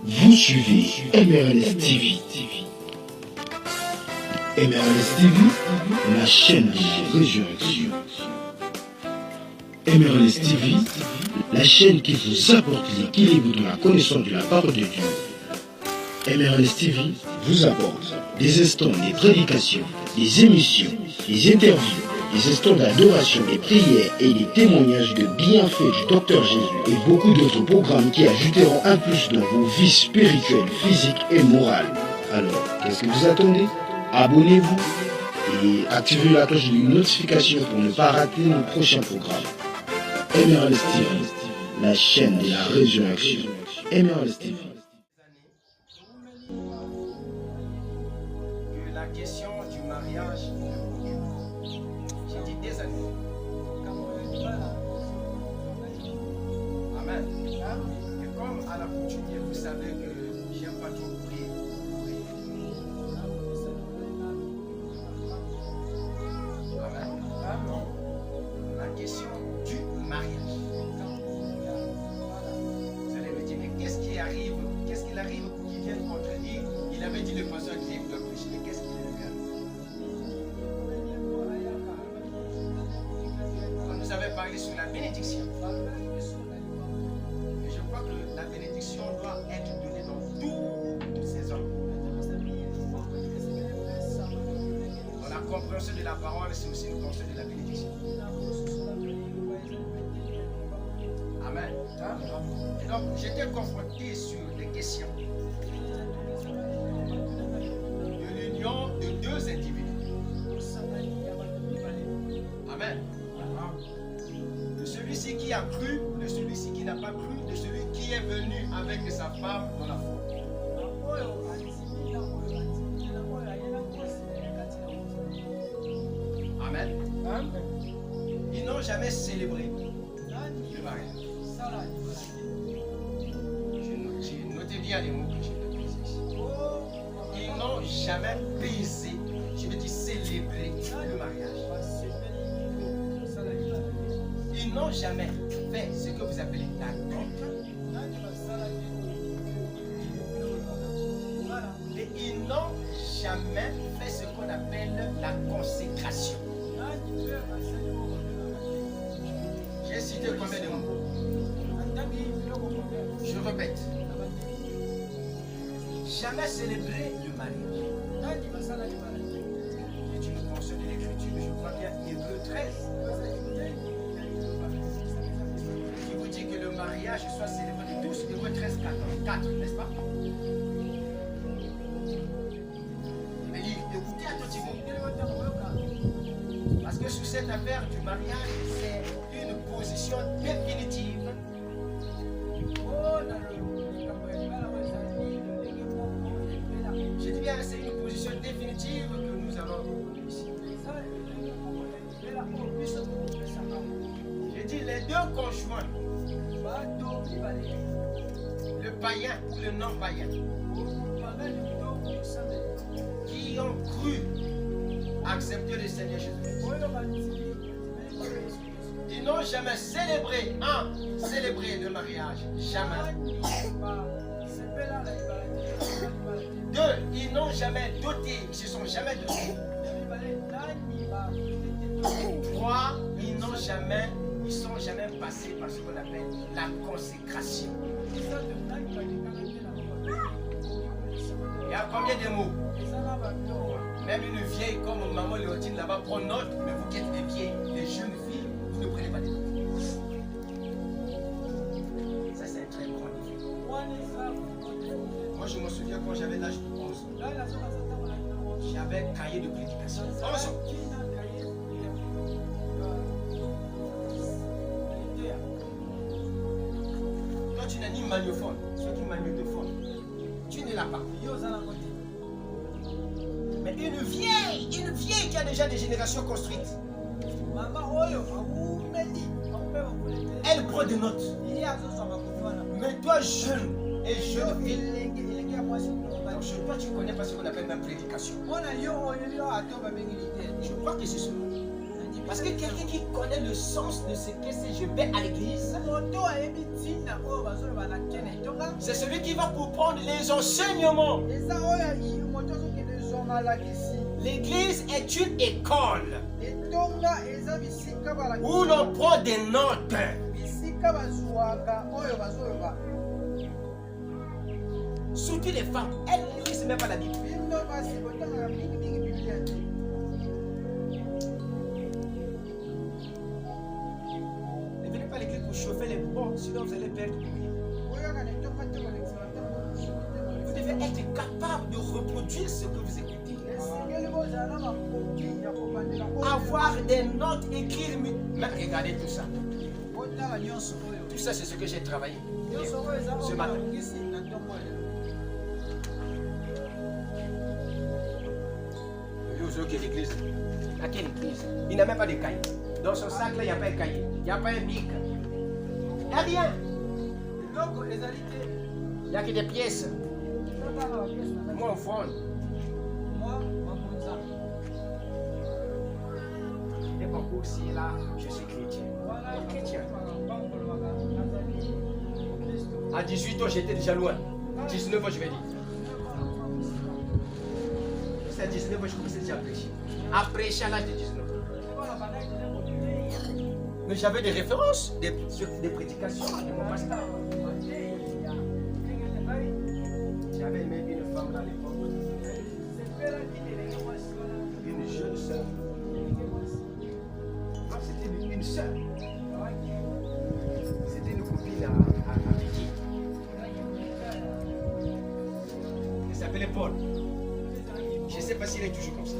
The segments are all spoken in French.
Vous suivez MRLS TV. MRLS TV, la chaîne de la résurrection. MRLS TV, la chaîne qui vous apporte l'équilibre de la connaissance de la parole de Dieu. MRLS TV vous apporte des instants, des prédications, des émissions, des interviews, des instants d'adoration, des prières et des témoignages de bienfaits du Docteur Jésus et beaucoup d'autres programmes qui ajouteront un plus dans vos vies spirituelles, physiques et morales. Alors, qu'est-ce que vous attendez? Abonnez-vous et activez la cloche de notification pour ne pas rater nos prochains programmes. MRLS TV, la chaîne de la résurrection. MRLS TV. Que la question du mariage, j'ai dit des années. Amen. Et comme à l'accoutumée, vous savez que j'aime pas trop prier. Amen. La question du mariage. Vous allez me dire, mais qu'est-ce qui arrive? Qu'est-ce qu'il arrive pour qu'il vienne contredire? Il avait dit le pasteur qui doit prêcher, mais qu'est-ce qu'il arrive? On nous avait parlé sur la bénédiction. Et je crois que la bénédiction doit être donnée dans toutes ces hommes. Dans la compréhension de la parole, c'est aussi une compréhension de la bénédiction. Amen. Et donc, j'étais confronté sur des questions de l'union de deux individus. Amen. De celui-ci qui a cru, de celui-ci qui n'a pas cru, de celui qui est venu avec sa femme dans la foi. Amen. Ils n'ont jamais célébré le mariage. J'ai noté bien les mots que j'ai notés ici. Ils n'ont jamais baisé, je veux dire célébré le mariage. Ils n'ont jamais fait ce que vous appelez la dot. Et ils n'ont jamais fait ce qu'on appelle la consécration. J'ai cité combien de mots? Je répète. Jamais célébrer le mariage. C'est une portion de l'écriture, mais je crois bien Hébreux 13. Qui vous dit que le mariage soit célébré de tous, Hébreux 13, 4, n'est-ce pas? Mais écoutez attentivement. Parce que sur cette affaire du mariage, c'est une position définitive. Je dis bien, c'est une position définitive que nous avons ici. Je dis les deux conjoints, le païen ou le non-païen, qui ont cru accepter le Seigneur Jésus. Ils n'ont jamais célébré le mariage. Jamais. Deux, ils n'ont jamais doté, ils se sont jamais dotés. Trois, ils sont jamais passés par ce qu'on appelle la consécration. Il y a combien de mots? Même une vieille comme maman Léotine là-bas prend note, mais vous qui êtes des vieilles, des jeunes filles, vous ne prenez pas des notes. Ça, c'est un très grand défi. Moi, je me souviens quand j'avais l'âge de 11 ans, j'avais un cahier de prédication. 11 ans. Toi, tu n'as ni magnétophone, ceux qui magnétophone, tu ne l'as pas. Mais une vieille qui a déjà des générations construites, elle prend des notes. Mais toi, jeune et jeune fille, toi, tu connais pas ce qu'on appelle ma prédication. Je crois que c'est ça. Parce que quelqu'un qui connaît le sens de ce que c'est je vais à l'église, c'est celui qui va pour prendre les enseignements. L'église est une école où l'on prend des notes. Surtout les femmes, elles ne lisent même pas la Bible. Ne venez pas à l'église pour chauffer les pots, sinon vous allez perdre. Vous devez être capable de reproduire ce que vous écoutez. Avoir des notes, écrire, même regardez tout ça. Tout ça, c'est ce que j'ai travaillé ce matin. Qui est l'église. À quelle église? Il n'a même pas de cahier. Dans son sac là, il n'y a pas de cahier. Il n'y a pas un bic. Il n'y a rien. Il n'y a que des pièces. Moi, au fond. Et encore si là, je suis chrétien. Chrétien. À 18 ans, j'étais déjà loin. 19 ans, je vais dire. À 19 ans, je commençais déjà à prêcher. À prêcher à l'âge de 19 ans. Mais j'avais des références, des prédications de mon pasteur. J'avais même une femme à l'époque. Une jeune sœur. Non, c'était une sœur. C'était une copine à Vicky. Elle s'appelait Paul. Je ne sais pas s'il est toujours comme ça.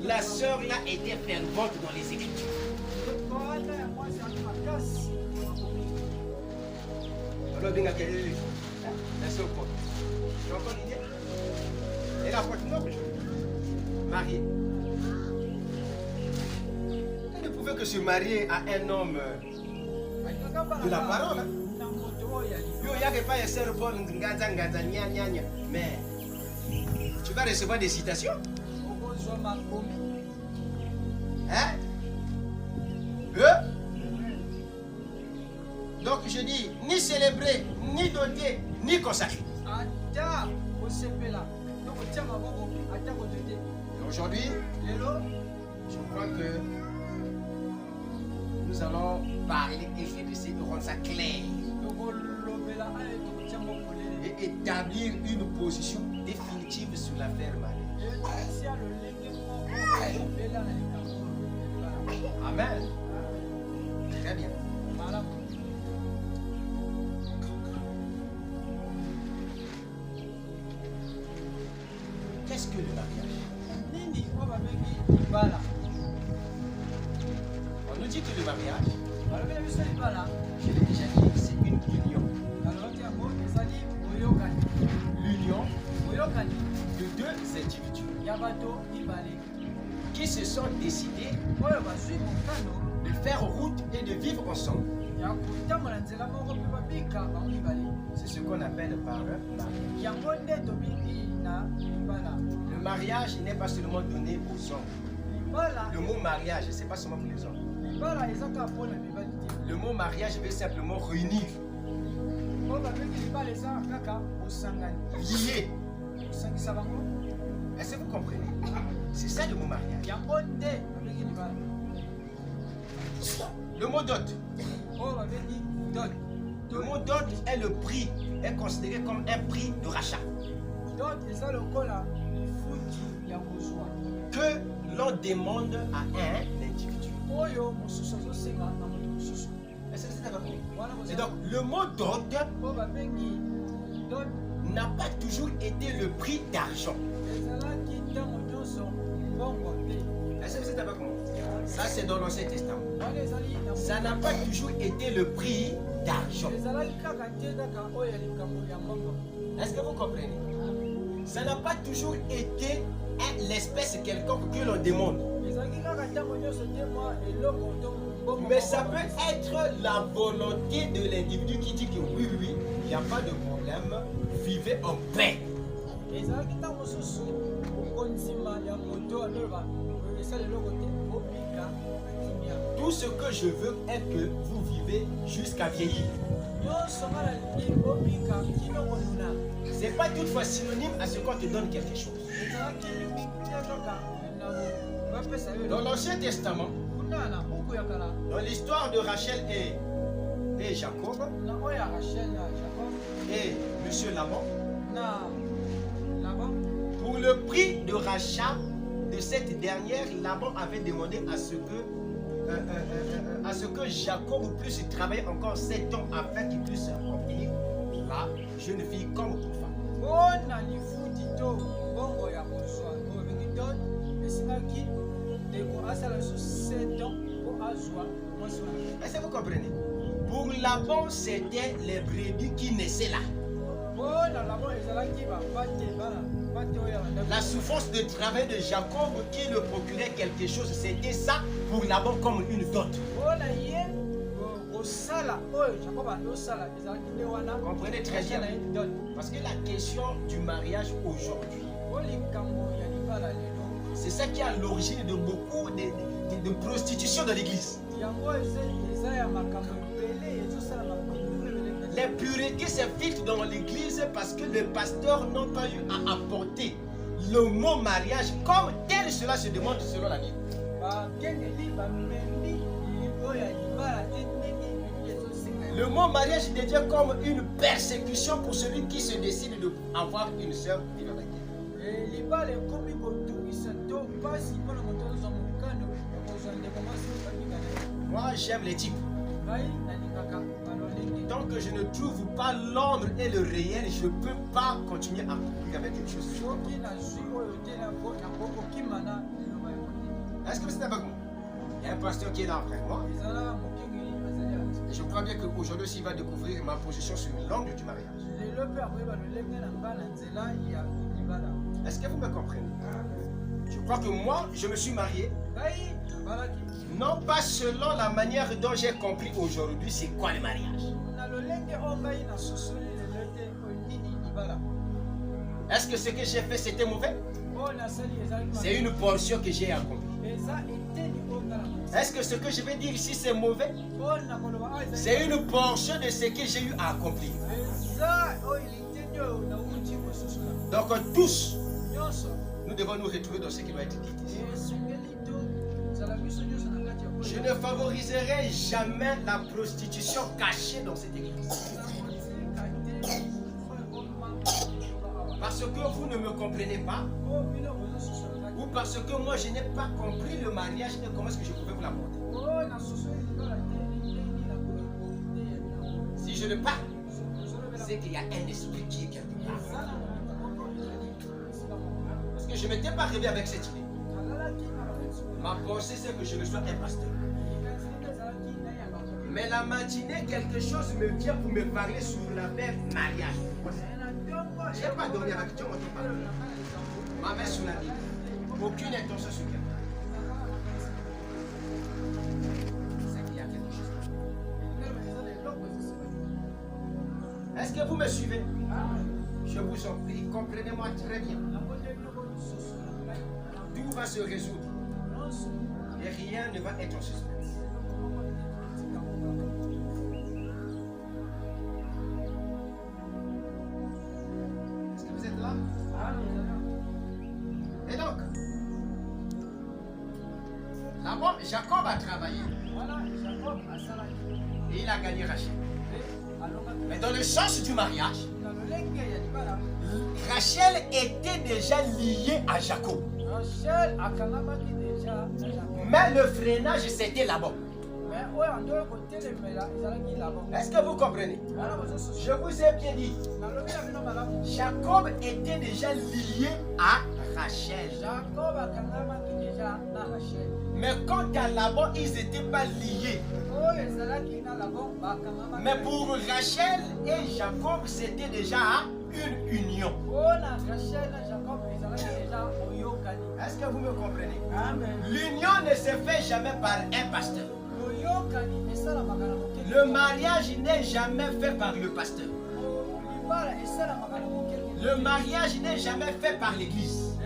La sœur là était fervente dans les Écritures. Alors, bien qu'elle est la sœur Paul. Tu as encore l'idée? Elle a porte noble, mariée. Elle ne pouvait que se marier à un homme de la parole. Mais tu vas recevoir des citations. Hein? Donc je dis, ni célébrer, ni doter, ni consacrer. Aujourd'hui, je crois que nous allons parler et essayer de rendre ça clair. Et établir une position définitive sur l'affaire mariage. Amen. Très bien. Qu'est-ce que le mariage? On nous dit que le mariage, je l'ai déjà dit, c'est une union. L'union de deux individus qui se sont décidés de faire route et de vivre ensemble. C'est ce qu'on appelle par le mariage. Le mariage n'est pas seulement donné aux hommes. Le mot mariage, ce n'est pas seulement pour les hommes. Le mot mariage veut simplement réunir. Lié. Est-ce que vous comprenez? C'est ça le mot mariage. Le mot dot. Le mot dot est le prix, est considéré comme un prix de rachat. Que l'on demande à un individu. Et donc, le mot dot n'a pas toujours été le prix d'argent. Est-ce que vous êtes avec moi? Ça, c'est dans l'Ancien Testament. Ça n'a pas toujours été le prix d'argent. Est-ce que vous comprenez? Ça n'a pas toujours été l'espèce quelconque que l'on demande. Mais ça peut être la volonté de l'individu qui dit que oui, il n'y a pas de problème, vivez en paix. Tout ce que je veux est que vous vivez jusqu'à vieillir. C'est pas toutefois synonyme à ce qu'on te donne quelque chose. Dans l'Ancien Testament, dans l'histoire de Rachel et Jacob et Monsieur Laban, pour le prix de rachat de cette dernière, Laban avait demandé à ce que Jacob puisse travailler encore 7 ans afin qu'il puisse obtenir la jeune fille comme pour femme. Est-ce que vous comprenez? Pour Laban, c'était les brebis qui naissaient là. La souffrance de travail de Jacob qui le procurait quelque chose, c'était ça pour Laban comme une dot. Comprenez très bien. Parce que la question du mariage aujourd'hui, c'est ça qui est à l'origine de beaucoup de prostitution de l'église. Les puretés s'infiltrent dans l'église parce que les pasteurs n'ont pas eu à apporter le mot mariage comme tel cela se demande selon la Bible. Le mot mariage est déjà comme une persécution pour celui qui se décide d'avoir une sœur vivant avec elle. Moi j'aime les types. Tant que je ne trouve pas l'ombre et le réel, je ne peux pas continuer à courir avec une chose. Est-ce que vous êtes avec moi? Il y a un pasteur qui est là après moi. Et je crois bien qu'aujourd'hui, s'il va découvrir ma position sur l'angle du mariage. Est-ce que vous me comprenez? Je crois que moi, je me suis marié. Non pas selon la manière dont j'ai compris aujourd'hui c'est quoi le mariage. Est-ce que ce que j'ai fait c'était mauvais? C'est une portion que j'ai accomplie. Est-ce que ce que je vais dire ici c'est mauvais? C'est une portion de ce que j'ai eu à accomplir. Donc tous, nous devons nous retrouver dans ce qui doit être dit ici. Je ne favoriserai jamais la prostitution cachée dans cette église. Parce que vous ne me comprenez pas, ou parce que moi je n'ai pas compris le mariage et comment est-ce que je pouvais vous l'apporter. Si je ne parle, c'est qu'il y a un esprit qui est quelque part. Parce que je ne m'étais pas rêvé avec cette idée. Ma pensée c'est que je ne sois un pasteur. Mais la matinée, quelque chose me vient pour me parler sur l'affaire mariage. Je n'ai pas dormi avec Dieu, on parle. Ma main sur la Bible. Aucune intention sur quelqu'un. C'est qu'il y a quelque chose. Est-ce que vous me suivez? Je vous en prie, comprenez-moi très bien. Tout va se résoudre. Et rien ne va être en suspense. Est-ce que vous êtes là? Et donc, d'abord, Jacob a travaillé. Et il a gagné Rachel. Mais dans le sens du mariage, Rachel était déjà liée à Jacob. Mais le freinage, c'était là-bas. Est-ce que vous comprenez? Je vous ai bien dit. Jacob était déjà lié à Rachel. Mais quant à Laban, ils n'étaient pas liés. Mais pour Rachel et Jacob, c'était déjà une union. Est-ce que vous me comprenez? L'union ne se fait jamais par un pasteur. Le mariage n'est jamais fait par le pasteur. Le mariage n'est jamais fait par l'église.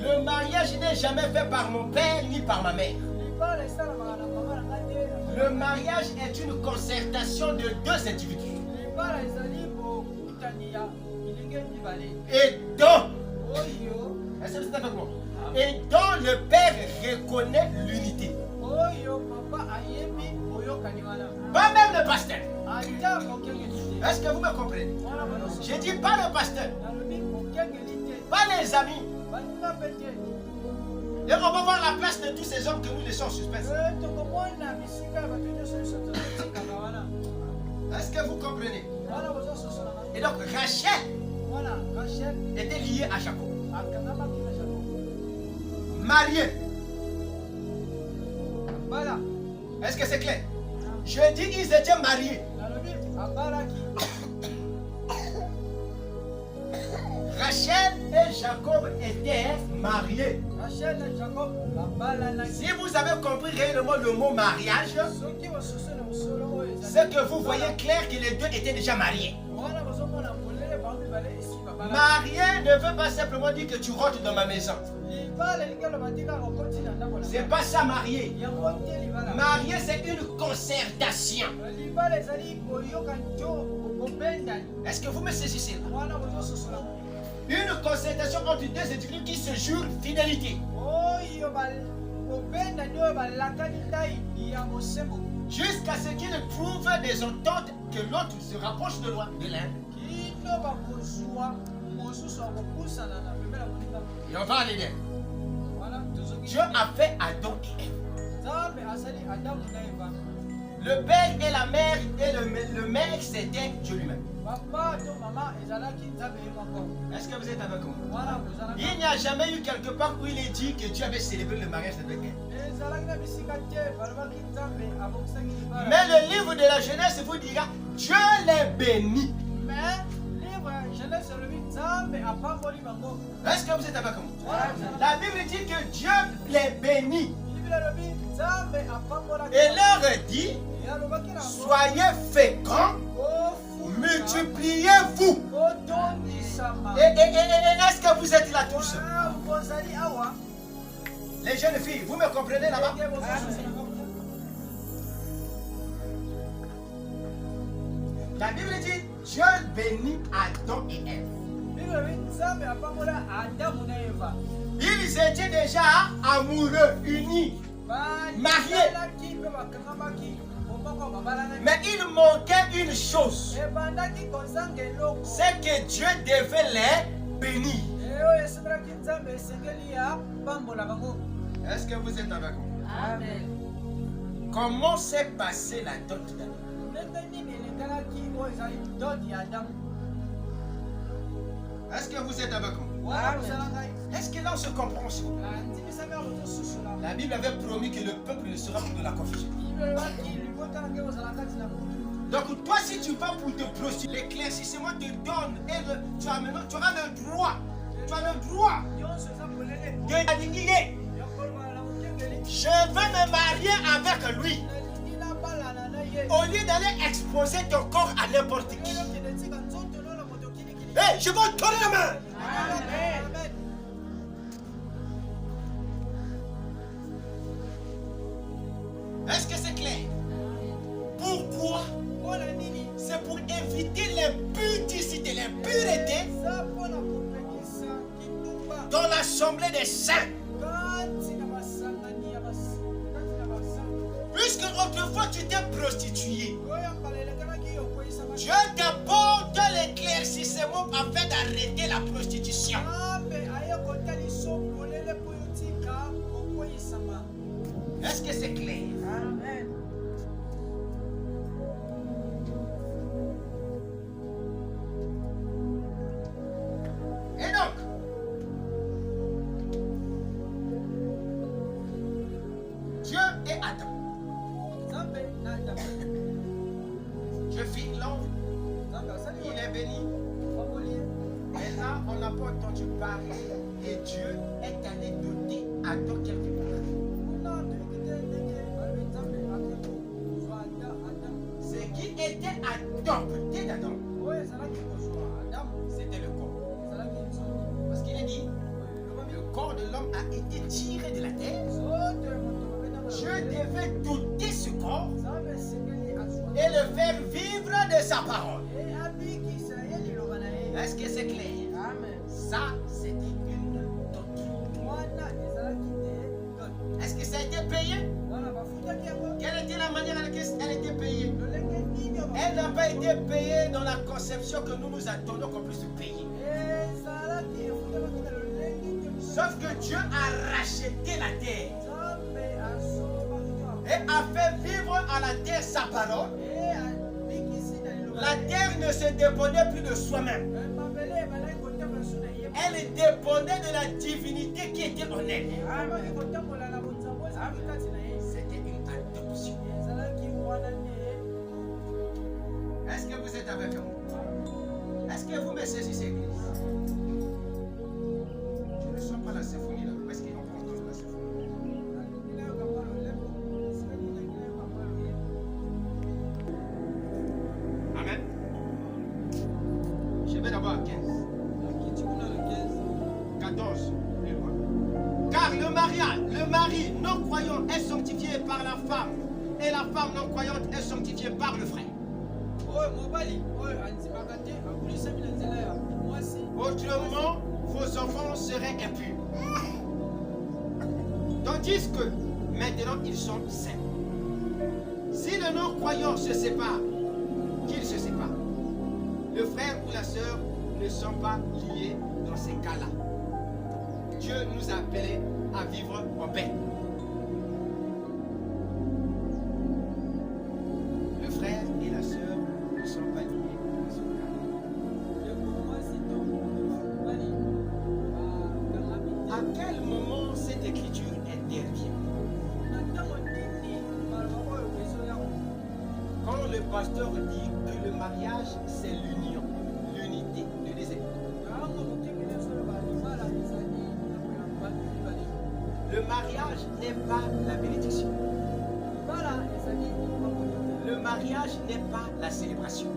Le mariage n'est jamais fait par mon père ni par ma mère. Le mariage est une concertation de deux individus. Et dont, est-ce que vous êtes avec moi? Et dont le père reconnaît l'unité. Pas même le pasteur. Est-ce que vous me comprenez? Je dis pas le pasteur. Pas les amis. Et on va voir la place de tous ces hommes que nous laissons en suspense. Est-ce que vous comprenez? Et donc Rachel était liée à Jacob. Mariée. Est-ce que c'est clair? Je dis ils étaient mariés. Rachel et Jacob étaient mariés. Si vous avez compris réellement le mot mariage, c'est que vous voyez clair que les deux étaient déjà mariés. Marié ne veut pas simplement dire que tu rentres dans ma maison. C'est pas ça marié. Marié c'est une concertation. Est-ce que vous me saisissez là? Une concertation entre deux individus qui se jurent fidélité. Jusqu'à ce qu'ils trouvent des ententes que l'autre se rapproche de l'un. Et on va aller là. Dieu a fait Adam et Ève. Le père et la mère et le mère c'était Dieu lui-même. Est-ce que vous êtes avec moi? Il n'y a jamais eu quelque part où il est dit que Dieu avait célébré le mariage avec elle. Mais le livre de la Genèse vous dira Dieu les bénit. Est-ce que vous êtes avec moi? La Bible dit que Dieu les bénit. Et leur dit soyez féconds, multipliez-vous. Et est-ce que vous êtes là tous? Les jeunes filles, vous me comprenez là-bas? La Bible dit Dieu bénit Adam et Ève. Ils étaient déjà amoureux, unis, mariés. Mais il manquait une chose. C'est que Dieu devait les bénir. Est-ce que vous êtes avec moi? Amen. Comment s'est passée la dot d'Adam? Est-ce que vous êtes avec moi? Est-ce que là on se comprend? La Bible avait promis que le peuple ne sera plus de la confusion. Donc toi si tu vas pour te prostituer, l'éclaircissement te donne et tu auras le droit. Tu as le droit de t'aligner. Je veux me marier avec lui. Au lieu d'aller exposer ton corps à n'importe qui. Hey, je vais te donner la main. Amen. Est-ce que c'est clair? Pourquoi? C'est pour éviter l'impudicité, l'impureté dans l'assemblée des saints. Puisque autrefois tu t'es prostitué, Dieu t'apporte l'éclaircissement afin d'arrêter la prostitution. Est-ce que c'est clair? Amen. Et donc, Dieu et Adam. Je finis l'homme. Il est béni. Maintenant, on n'a pas entendu parler et Dieu est allé doter Adam quelque part. Ce qui était adopté d'Adam, c'était le corps. Parce qu'il est dit, le corps été tiré de la terre, Dieu devait doter ce corps et le faire vivre de sa parole. Est-ce que c'est clair? Ça, c'était une dot. Est-ce que ça a été payé? Quelle était la manière à laquelle elle était payée? Elle n'a pas été payée dans la conception que nous nous attendons qu'on puisse payer. Sauf que Dieu a racheté la terre et a fait vivre à la terre sa parole. La terre ne se dépendait plus de soi-même. Elle dépendait de la divinité qui était en elle. C'était une adoption. Est-ce que vous êtes avec moi? Est-ce que vous me saisissez, Église? Je ne sens pas la symphonie là. Où est-ce qu'ils vont entendre la symphonie? Amen. Je vais d'abord à 15. 14. Car le mari non croyant est sanctifié par la femme, et la femme non croyante est sanctifiée par le frère. Autrement, vos enfants seraient impurs. Tandis que maintenant ils sont saints. Si le non-croyant se sépare, qu'il se sépare. Le frère ou la sœur ne sont pas liés dans ces cas-là. Dieu nous a appelés à vivre en paix. Le frère et la sœur ne sont pas liés dans ce cas. À quel moment cette écriture intervient? Quand le pasteur dit que le mariage c'est l'union, l'unité, le désir. Le mariage n'est pas la bénédiction. Le mariage n'est pas la célébration.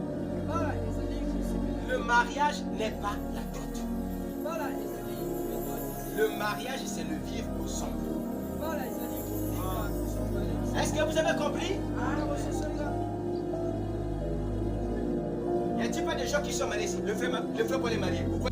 Le mariage n'est pas la dot. Le mariage, c'est le vivre ensemble. Est-ce que vous avez compris? Y a-t-il pas des gens qui sont mariés ici? Le fait pour les marier. Pourquoi?